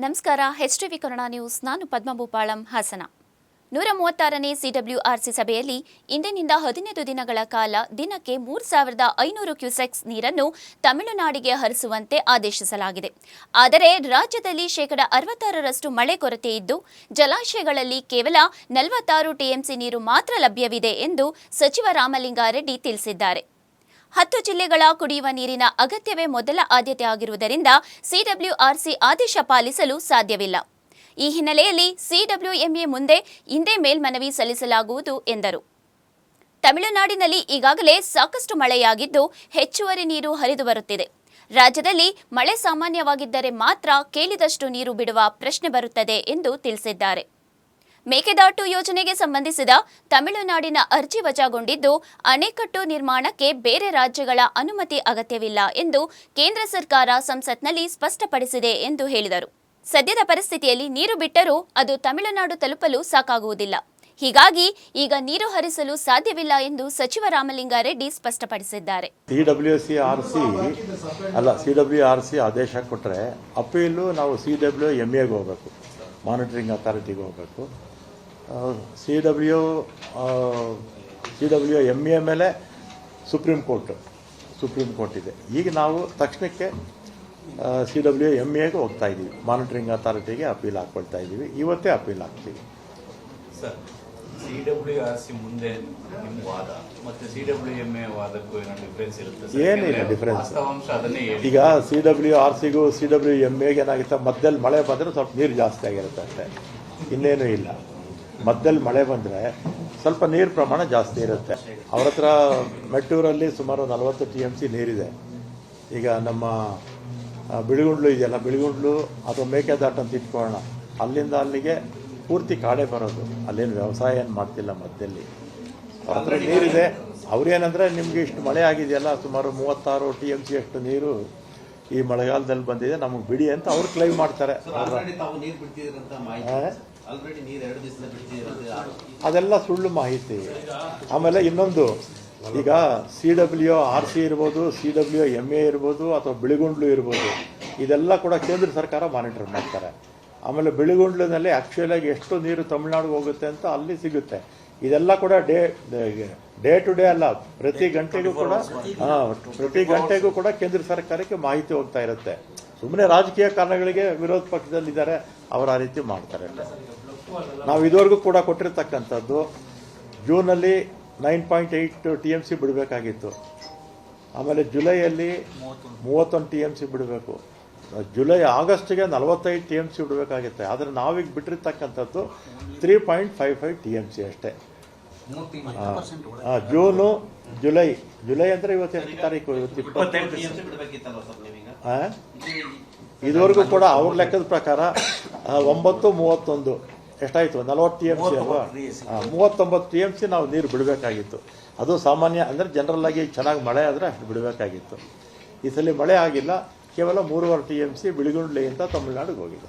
ನಮಸ್ಕಾರ. HTV Kannada news. ನಾನು ಪದ್ಮ Bhupalam, Hassan. 136ನೇ CWRC ಸಭೆಯಲ್ಲಿ ಇಂದಿನಿಂದ 15 ದಿನಗಳ ಕಾಲ ದಿನಕ್ಕೆ 3500 ಕ್ಯೂಸೆಕ್ಸ್ ನೀರನ್ನು ತಮಿಳುನಾಡಿಗೆ ಹರಿಸುವಂತೆ ಆದೇಶಿಸಲಾಗಿದೆ. ಆದರೆ ರಾಜ್ಯದಲ್ಲಿ 66% ಮಳೆ ಕೊರತೆ ಇದ್ದು ಜಲಾಶಯಗಳಲ್ಲಿ ಕೇವಲ 46 TMC ನೀರು ಮಾತ್ರ ಲಭ್ಯವಿದೆ ಎಂದು ಸಚಿವ ರಾಮಲಿಂಗಾರೆಡ್ಡಿ ತಿಳಿಸಿದ್ದಾರೆ. 10 ಜಿಲ್ಲೆಗಳ ಕುಡಿಯುವ ನೀರಿನ ಅಗತ್ಯವೇ ಮೊದಲ ಆದ್ಯತೆ ಆಗಿರುವುದರಿಂದ CWRC ಆದೇಶ ಪಾಲಿಸಲು ಸಾಧ್ಯವಿಲ್ಲ. ಈ ಹಿನ್ನೆಲೆಯಲ್ಲಿ CWMA ಮುಂದೆ ಇಂದೇ ಮೇಲ್ಮನವಿ ಸಲ್ಲಿಸಲಾಗುವುದು ಎಂದರು. ತಮಿಳುನಾಡಿನಲ್ಲಿ ಈಗಾಗಲೇ ಸಾಕಷ್ಟು ಮಳೆಯಾಗಿದ್ದು ಹೆಚ್ಚುವರಿ ನೀರು ಹರಿದು ಬರುತ್ತಿದೆ. ರಾಜ್ಯದಲ್ಲಿ ಮಳೆ ಸಾಮಾನ್ಯವಾಗಿದ್ದರೆ ಮಾತ್ರ ಕೇಳಿದಷ್ಟು ನೀರು ಬಿಡುವ ಪ್ರಶ್ನೆ ಬರುತ್ತದೆ ಎಂದು ತಿಳಿಸಿದ್ದಾರೆ. ಮೇಕೆದಾಟು ಯೋಜನೆಗೆ ಸಂಬಂಧಿಸಿದ ತಮಿಳುನಾಡಿನ ಅರ್ಜಿ ವಜಾಗೊಂಡಿದ್ದು ಅಣೆಕಟ್ಟು ನಿರ್ಮಾಣಕ್ಕೆ ಬೇರೆ ರಾಜ್ಯಗಳ ಅನುಮತಿ ಅಗತ್ಯವಿಲ್ಲ ಎಂದು ಕೇಂದ್ರ ಸರ್ಕಾರ ಸಂಸತ್ನಲ್ಲಿ ಸ್ಪಷ್ಟಪಡಿಸಿದೆ ಎಂದು ಹೇಳಿದರು. ಸದ್ಯದ ಪರಿಸ್ಥಿತಿಯಲ್ಲಿ ನೀರು ಬಿಟ್ಟರೂ ಅದು ತಮಿಳುನಾಡು ತಲುಪಲು ಸಾಕಾಗುವುದಿಲ್ಲ. ಹೀಗಾಗಿ ಈಗ ನೀರು ಹರಿಸಲು ಸಾಧ್ಯವಿಲ್ಲ ಎಂದು ಸಚಿವ ರಾಮಲಿಂಗಾರೆಡ್ಡಿ ಸ್ಪಷ್ಟಪಡಿಸಿದ್ದಾರೆ. CWRC ಆದೇಶ ಕೊಟ್ಟರೆ ಅಪೀಲು ನಾವು CWMAಗೆ ಹೋಗಬೇಕು, ಮಾನಿಟರಿಂಗ್ ಅಥಾರಿಟಿಗೆ ಹೋಗಬೇಕು. CWMA ಮೇಲೆ ಸುಪ್ರೀಂ ಕೋರ್ಟ್ ಇದೆ. ಈಗ ನಾವು ತಕ್ಷಣಕ್ಕೆ CWMAಗೆ ಹೋಗ್ತಾ ಇದ್ದೀವಿ, ಮಾನಿಟರಿಂಗ್ ಅಥಾರಿಟಿಗೆ ಅಪೀಲ್ ಹಾಕ್ಕೊಳ್ತಾ ಇದ್ದೀವಿ. ಇವತ್ತೇ ಅಪೀಲ್ ಹಾಕ್ತೀವಿ. ಸರ್, CWRC ಮುಂದೆ ನಿಮ್ಮ ವಾದ ಮತ್ತು CWMA ವಾದಕ್ಕೂ ಏನೋ ಡಿಫರೆನ್ಸ್ ಇರುತ್ತೆ? ಏನಿಲ್ಲ ಡಿಫರೆನ್ಸ್. ಈಗ CWRCಗೂ CWMAಗೆ ಏನಾಗುತ್ತೆ, ಮಧ್ಯದಲ್ಲಿ ಮಳೆ ಬಂದರೆ ಸ್ವಲ್ಪ ನೀರು ಜಾಸ್ತಿ ಆಗಿರುತ್ತೆ ಅಷ್ಟೇ, ಇನ್ನೇನು ಇಲ್ಲ. ಮಧ್ಯದಲ್ಲಿ ಮಳೆ ಬಂದರೆ ಸ್ವಲ್ಪ ನೀರು ಪ್ರಮಾಣ ಜಾಸ್ತಿ ಇರುತ್ತೆ. ಅವ್ರ ಹತ್ರ ಮೆಟ್ಟೂರಲ್ಲಿ ಸುಮಾರು 40 TMC ನೀರಿದೆ. ಈಗ ನಮ್ಮ ಬಿಳಿಗುಂಡ್ಲು ಇದೆಯಲ್ಲ, ಬಿಳಿಗುಂಡ್ಲು ಅಥವಾ ಮೇಕೆದಾಟು ಅಂತ ಇಟ್ಕೊಳ್ಳೋಣ, ಅಲ್ಲಿಂದ ಅಲ್ಲಿಗೆ ಪೂರ್ತಿ ಕಾಡೆ ಬರೋದು. ಅಲ್ಲೇನು ವ್ಯವಸಾಯ ಏನು ಮಾಡ್ತಿಲ್ಲ ಮಧ್ಯದಲ್ಲಿ. ಅವ್ರ ಹತ್ರ ನೀರಿದೆ. ಅವ್ರೇನಂದರೆ ನಿಮಗೆ ಇಷ್ಟು ಮಳೆ ಆಗಿದೆಯಲ್ಲ, ಸುಮಾರು 36 TMC ಅಷ್ಟು ನೀರು ಈ ಮಳೆಗಾಲದಲ್ಲಿ ಬಂದಿದೆ, ನಮಗೆ ಬಿಡಿ ಅಂತ ಅವ್ರು ಕ್ಲೈಮ್ ಮಾಡ್ತಾರೆ. ಅದೆಲ್ಲ ಸುಳ್ಳು ಮಾಹಿತಿ. ಆಮೇಲೆ ಇನ್ನೊಂದು, ಈಗ CWRC ಇರ್ಬೋದು, CWMA ಇರ್ಬೋದು, ಅಥವಾ ಬಿಳಿಗುಂಡ್ಲು ಇರ್ಬೋದು, ಇದೆಲ್ಲ ಕೂಡ ಕೇಂದ್ರ ಸರ್ಕಾರ ಮಾನಿಟರ್ ಮಾಡ್ತಾರೆ. ಆಮೇಲೆ ಬಿಳಿಗುಂಡ್ಲಿನಲ್ಲಿ ಆ್ಯಕ್ಚುಲಾಗಿ ಎಷ್ಟು ನೀರು ತಮಿಳುನಾಡಿಗೆ ಹೋಗುತ್ತೆ ಅಂತ ಅಲ್ಲಿ ಸಿಗುತ್ತೆ. ಇದೆಲ್ಲ ಕೂಡ ಡೇ ಟು ಡೇ ಅಲ್ಲ, ಪ್ರತಿ ಗಂಟೆಗೂ ಕೂಡ ಕೇಂದ್ರ ಸರ್ಕಾರಕ್ಕೆ ಮಾಹಿತಿ ಹೋಗ್ತಾ ಇರುತ್ತೆ. ಸುಮ್ಮನೆ ರಾಜಕೀಯ ಕಾರಣಗಳಿಗೆ ವಿರೋಧ ಪಕ್ಷದಲ್ಲಿದ್ದಾರೆ, ಅವರು ಆ ರೀತಿ ಮಾಡ್ತಾರೆ. ನಾವು ಇದುವರೆಗೂ ಕೂಡ ಕೊಟ್ಟಿರ್ತಕ್ಕಂಥದ್ದು ಜೂನಲ್ಲಿ 9.8 TMC ಬಿಡಬೇಕಾಗಿತ್ತು. ಆಮೇಲೆ ಜುಲೈಯಲ್ಲಿ 31 TMC ಬಿಡಬೇಕು. ಆಗಸ್ಟ್ಗೆ 45 TMC ಬಿಡಬೇಕಾಗಿತ್ತೆ. ಆದರೆ ನಾವೀಗ ಬಿಟ್ಟಿರ್ತಕ್ಕಂಥದ್ದು 3.55 TMC ಅಷ್ಟೇ. ಜೂನು, ಜುಲೈ ಅಂದರೆ ಇವತ್ತು ಎಷ್ಟು ತಾರೀಕು? ಇದುವರೆಗೂ ಕೂಡ ಅವ್ರ ಲೆಕ್ಕದ ಪ್ರಕಾರ 9-31 ಎಷ್ಟಾಯಿತು? 40 TMC ಅಲ್ವಾ? 39 TMC ನಾವು ನೀರು ಬಿಡಬೇಕಾಗಿತ್ತು. ಅದು ಸಾಮಾನ್ಯ ಅಂದರೆ ಜನರಲ್ ಆಗಿ ಚೆನ್ನಾಗಿ ಮಳೆ ಆದರೆ ಅಷ್ಟು ಬಿಡಬೇಕಾಗಿತ್ತು. ಈ ಸಲ ಮಳೆ ಆಗಿಲ್ಲ, ಕೇವಲ 3.5 TMC ಬಿಳಿಗುಂಡ್ಲಿಯಿಂದ ತಮಿಳುನಾಡಿಗೆ ಹೋಗಿದೆ.